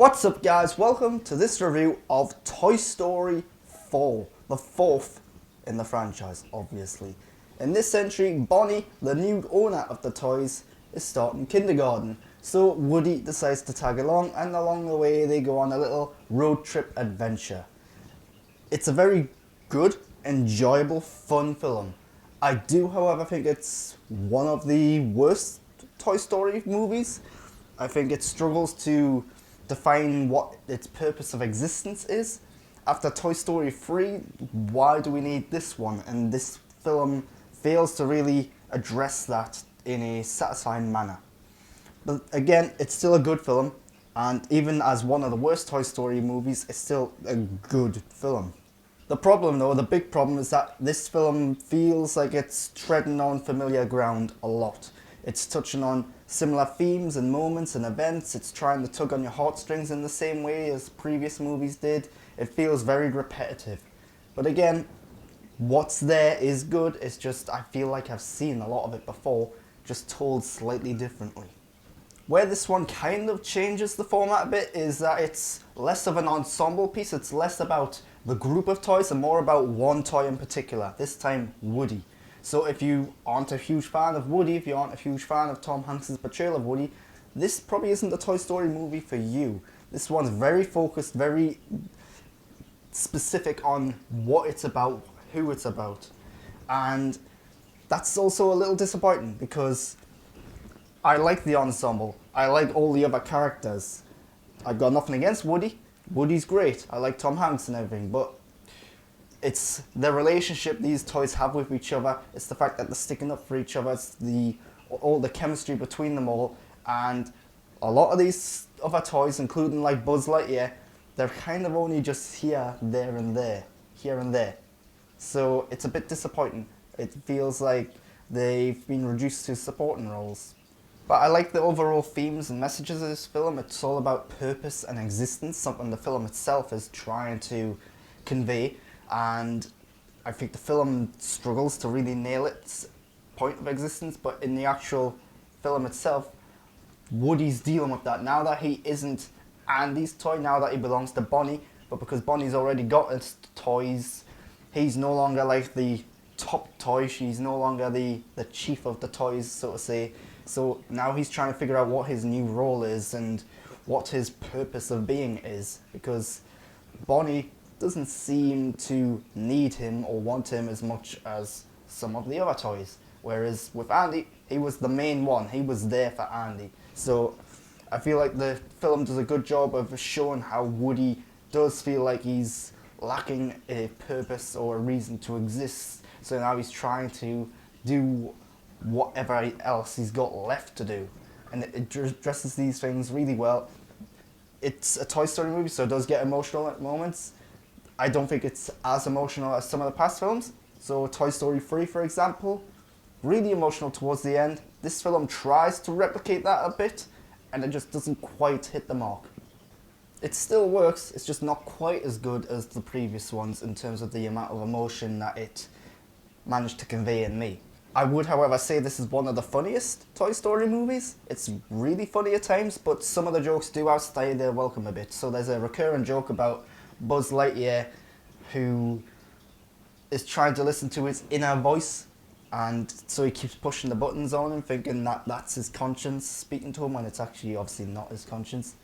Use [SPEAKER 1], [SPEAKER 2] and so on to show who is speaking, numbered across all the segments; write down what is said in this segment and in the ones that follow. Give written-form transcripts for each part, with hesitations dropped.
[SPEAKER 1] What's up guys, welcome to this review of Toy Story 4, the fourth in the franchise obviously. In this century, Bonnie, the new owner of the toys, is starting kindergarten, so Woody decides to tag along, and along the way they go on a little road trip adventure. It's a very good, enjoyable, fun film. I do however think it's one of the worst Toy Story movies. I think it struggles to define what its purpose of existence is. After Toy Story 3, why do we need this one? And this film fails to really address that in a satisfying manner. But again, it's still a good film, and even as one of the worst Toy Story movies, it's still a good film. The problem though, the big problem, is that this film feels like it's treading on familiar ground a lot. It's touching on similar themes and moments and events. It's trying to tug on your heartstrings in the same way as previous movies did. It feels very repetitive. But again, what's there is good. It's just I feel like I've seen a lot of it before, just told slightly differently. Where this one kind of changes the format a bit is that it's less of an ensemble piece. It's less about the group of toys and more about one toy in particular, this time Woody. So if you aren't a huge fan of Woody, if you aren't a huge fan of Tom Hanks' portrayal of Woody, this probably isn't the Toy Story movie for you. This one's very focused, very specific on what it's about, who it's about. And that's also a little disappointing because I like the ensemble. I like all the other characters. I've got nothing against Woody. Woody's great. I like Tom Hanks and everything, but it's the relationship these toys have with each other. It's the fact that they're sticking up for each other. It's all the chemistry between them all. And a lot of these other toys, including like Buzz Lightyear, they're kind of only just here, there and there. Here and there. So it's a bit disappointing. It feels like they've been reduced to supporting roles. But I like the overall themes and messages of this film. It's all about purpose and existence, something the film itself is trying to convey. And I think the film struggles to really nail its point of existence, but in the actual film itself, Woody's dealing with that. Now that he isn't Andy's toy, now that he belongs to Bonnie, but because Bonnie's already got his toys, he's no longer like the top toy, she's no longer the chief of the toys, so to say. So now he's trying to figure out what his new role is and what his purpose of being is, because Bonnie doesn't seem to need him or want him as much as some of the other toys. Whereas with Andy, he was the main one. He was there for Andy. So I feel like the film does a good job of showing how Woody does feel like he's lacking a purpose or a reason to exist. So now he's trying to do whatever else he's got left to do. And it addresses these things really well. It's a Toy Story movie, so it does get emotional at moments. I don't think it's as emotional as some of the past films. So Toy Story 3, for example, really emotional towards the end. This film tries to replicate that a bit, and it just doesn't quite hit the mark. It still works, it's just not quite as good as the previous ones in terms of the amount of emotion that it managed to convey in me. I would, however, say this is one of the funniest Toy Story movies. It's really funny at times, but some of the jokes do outstay their welcome a bit. So there's a recurring joke about Buzz Lightyear, who is trying to listen to his inner voice, and so he keeps pushing the buttons on him, thinking that that's his conscience speaking to him, when it's actually obviously not his conscience.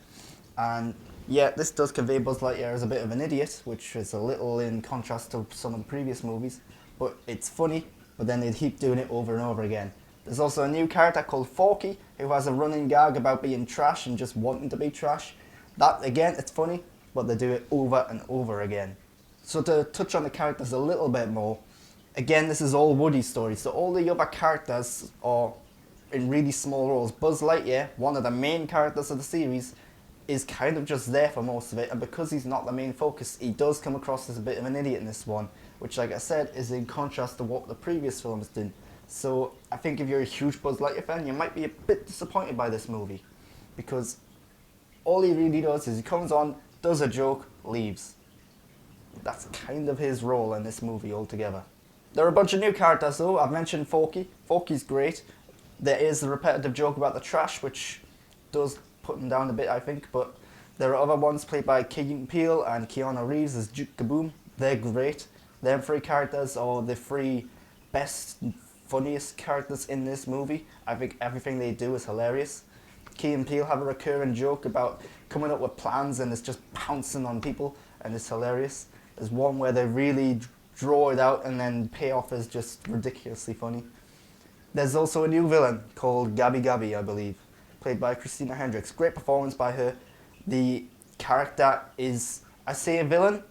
[SPEAKER 1] And yeah, this does convey Buzz Lightyear as a bit of an idiot, which is a little in contrast to some of the previous movies, but it's funny, but then they keep doing it over and over again. There's also a new character called Forky, who has a running gag about being trash and just wanting to be trash. That, again, it's funny, but they do it over and over again. So to touch on the characters a little bit more, again, this is all Woody's story, so all the other characters are in really small roles. Buzz Lightyear, one of the main characters of the series, is kind of just there for most of it, and because he's not the main focus, he does come across as a bit of an idiot in this one, which, like I said, is in contrast to what the previous films did. So I think if you're a huge Buzz Lightyear fan, you might be a bit disappointed by this movie, because all he really does is he comes on, does a joke, leaves. That's kind of his role in this movie altogether. There are a bunch of new characters though. I've mentioned Forky. Forky's great. There is the repetitive joke about the trash, which does put him down a bit, I think, but There are other ones played by Keegan Peele and Keanu Reeves as Duke Kaboom. They're great. Their three characters are the three best, funniest characters in this movie. I think everything they do is hilarious. Key and Peele have a recurring joke about coming up with plans and it's just pouncing on people, and it's hilarious. There's one where they really draw it out and then payoff is just ridiculously funny. There's also a new villain called Gabby Gabby, I believe, played by Christina Hendricks. Great performance by her. The character is, I say a villain,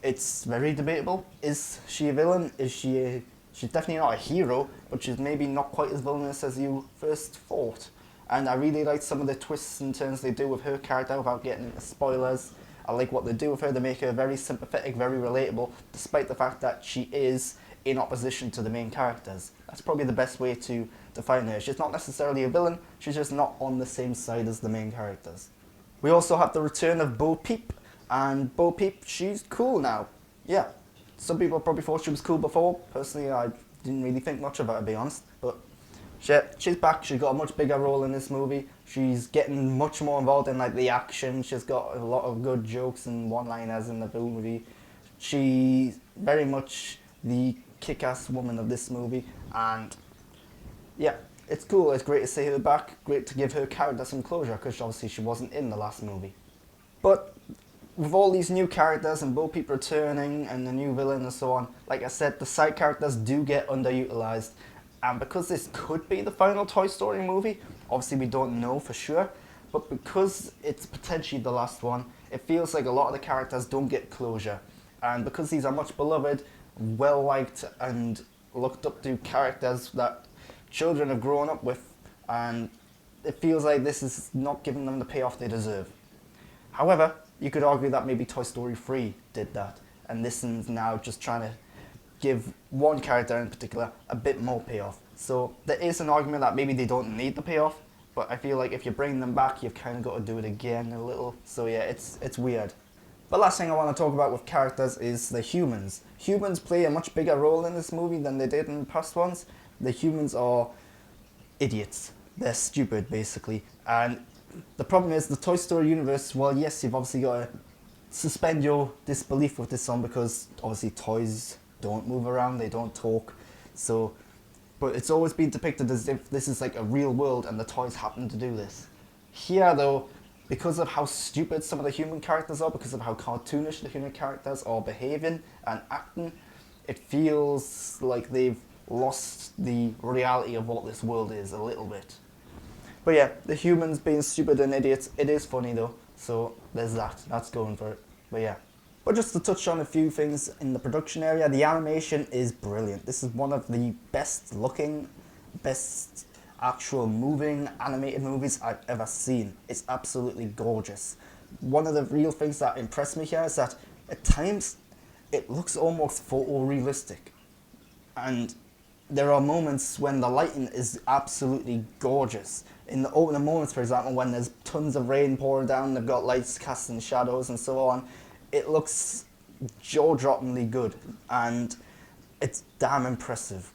[SPEAKER 1] it's very debatable. Is she a villain? She's definitely not a hero, but she's maybe not quite as villainous as you first thought. And I really like some of the twists and turns they do with her character without getting into spoilers. I like what they do with her. They make her very sympathetic, very relatable, despite the fact that she is in opposition to the main characters. That's probably the best way to define her. She's not necessarily a villain, she's just not on the same side as the main characters. We also have the return of Bo Peep, and Bo Peep, she's cool now. Yeah, some people probably thought she was cool before. Personally, I didn't really think much of her, to be honest, but she's back. She's got a much bigger role in this movie. She's getting much more involved in like the action. She's got a lot of good jokes and one-liners in the movie. She's very much the kick-ass woman of this movie, and yeah, it's cool. It's great to see her back. Great to give her character some closure, because obviously she wasn't in the last movie. But with all these new characters and Bo Peep returning and the new villain and so on, like I said, the side characters do get underutilized. And because this could be the final Toy Story movie, obviously we don't know for sure, but because it's potentially the last one, it feels like a lot of the characters don't get closure. And because these are much beloved, well-liked and looked up to characters that children have grown up with, and it feels like this is not giving them the payoff they deserve. However, you could argue that maybe Toy Story 3 did that, and this is now just trying to give one character in particular a bit more payoff. So there is an argument that maybe they don't need the payoff, but I feel like if you bring them back, you've kind of got to do it again a little. So yeah, it's weird. But last thing I want to talk about with characters is the humans. Humans play a much bigger role in this movie than they did in the past ones. The humans are idiots. They're stupid, basically. And the problem is, the Toy Story universe, well, yes, you've obviously got to suspend your disbelief with this one, because obviously toys don't move around, they don't talk. So, but it's always been depicted as if this is like a real world and the toys happen to do this. Here, though, because of how stupid some of the human characters are, because of how cartoonish the human characters are behaving and acting, it feels like they've lost the reality of what this world is a little bit. But yeah, the humans being stupid and idiots, it is funny though, so there's that, that's going for it. But yeah. But just to touch on a few things in the production area, the animation is brilliant. This is one of the best looking, best actual moving animated movies I've ever seen. It's absolutely gorgeous. One of the real things that impressed me here is that at times it looks almost photorealistic, and there are moments when the lighting is absolutely gorgeous. In the opening moments, for example, when there's tons of rain pouring down, they've got lights casting shadows and so on, it looks jaw-droppingly good, and it's damn impressive.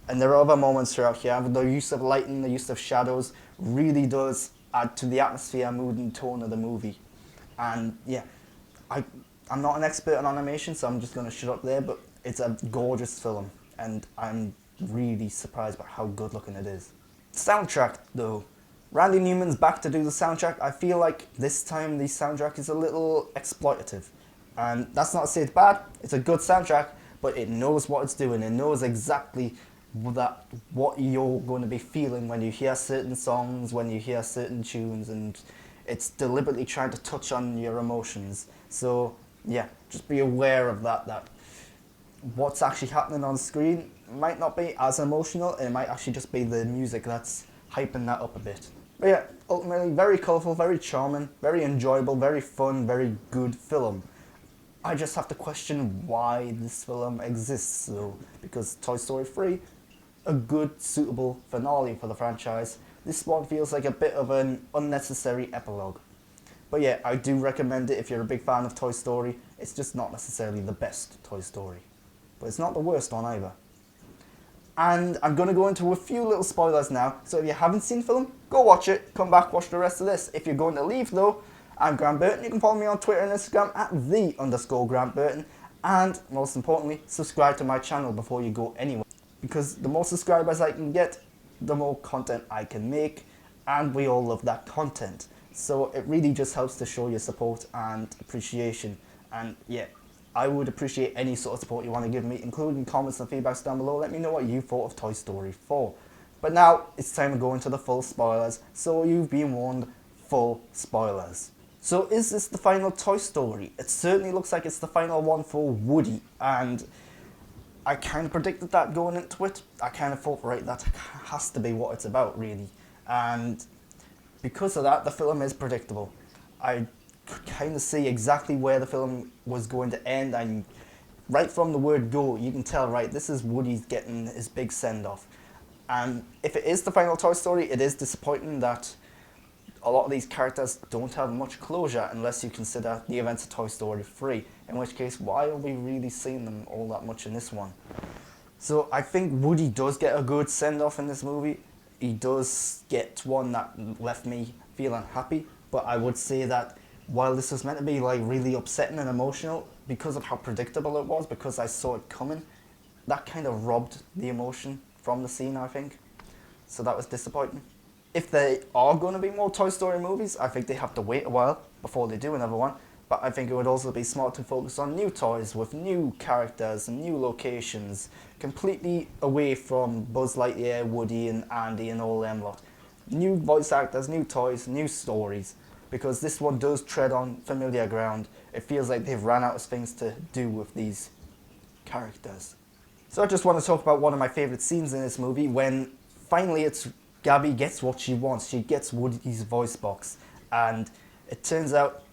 [SPEAKER 1] And there are other moments throughout here. The use of lighting, the use of shadows really does add to the atmosphere, mood and tone of the movie. And yeah, I'm not an expert on animation, so I'm just going to shut up there, but it's a gorgeous film, and I'm really surprised by how good looking it is. Soundtrack though. Randy Newman's back to do the soundtrack. I feel like this time the soundtrack is a little exploitative. And that's not to say it's bad, it's a good soundtrack, but it knows what it's doing. It knows exactly what you're going to be feeling when you hear certain songs, when you hear certain tunes, and it's deliberately trying to touch on your emotions. So yeah, just be aware of that what's actually happening on screen might not be as emotional, and it might actually just be the music that's hyping that up a bit. But yeah, ultimately very colourful, very charming, very enjoyable, very fun, very good film. I just have to question why this film exists though, because Toy Story 3, a good, suitable finale for the franchise. This one feels like a bit of an unnecessary epilogue. But yeah, I do recommend it if you're a big fan of Toy Story. It's just not necessarily the best Toy Story, but it's not the worst one either. And I'm going to go into a few little spoilers now, so if you haven't seen the film, go watch it, come back, watch the rest of this. If you're going to leave though, I'm Grant Burton. You can follow me on Twitter and Instagram at @the_Grant Burton. And most importantly, subscribe to my channel before you go anywhere. Because the more subscribers I can get, the more content I can make. And we all love that content. So it really just helps to show your support and appreciation. And yeah, I would appreciate any sort of support you want to give me, including comments and feedbacks down below. Let me know what you thought of Toy Story 4. But now it's time to go into the full spoilers. So you've been warned, full spoilers. So is this the final Toy Story? It certainly looks like it's the final one for Woody, and I kind of predicted that going into it. I kind of thought, right, that has to be what it's about, really. And because of that, the film is predictable. I could kind of see exactly where the film was going to end, and right from the word go, you can tell, right, this is Woody's getting his big send-off. And if it is the final Toy Story, it is disappointing that a lot of these characters don't have much closure unless you consider the events of Toy Story 3, in which case, why are we really seeing them all that much in this one? So I think Woody does get a good send-off in this movie. He does get one that left me feeling happy, but I would say that while this was meant to be like really upsetting and emotional, because of how predictable it was, because I saw it coming, that kind of robbed the emotion from the scene, I think. So that was disappointing. If they are going to be more Toy Story movies, I think they have to wait a while before they do another one. But I think it would also be smart to focus on new toys with new characters and new locations, completely away from Buzz Lightyear, Woody and Andy and all them lot. New voice actors, new toys, new stories. Because this one does tread on familiar ground. It feels like they've run out of things to do with these characters. So I just want to talk about one of my favourite scenes in this movie when finally Gabby gets what she wants. She gets Woody's voice box, and it turns out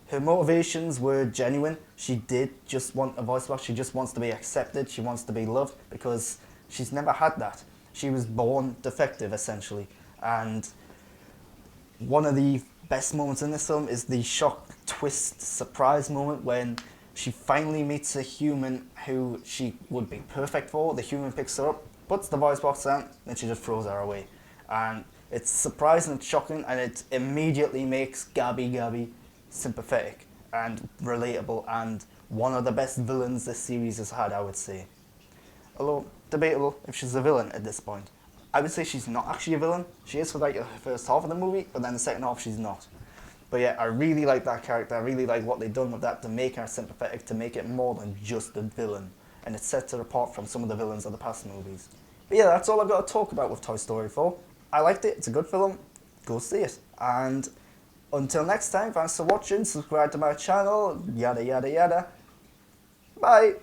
[SPEAKER 1] her motivations were genuine. She did just want a voice box. She just wants to be accepted. She wants to be loved because she's never had that. She was born defective, essentially. And one of the best moments in this film is the shock, twist, surprise moment when she finally meets a human who she would be perfect for. The human picks her up, puts the voice box on, and she just throws her away. And it's surprising and shocking, and it immediately makes Gabby sympathetic and relatable, and one of the best villains this series has had, I would say. Although debatable if she's a villain at this point. I would say she's not actually a villain. She is for like the first half of the movie, but then the second half she's not. But yeah, I really like that character. I really like what they've done with that to make her sympathetic, to make it more than just a villain, and it sets her apart from some of the villains of the past movies. But yeah, that's all I've got to talk about with Toy Story 4. I liked it, it's a good film, go see it. And until next time, thanks for watching, subscribe to my channel, yada yada yada. Bye!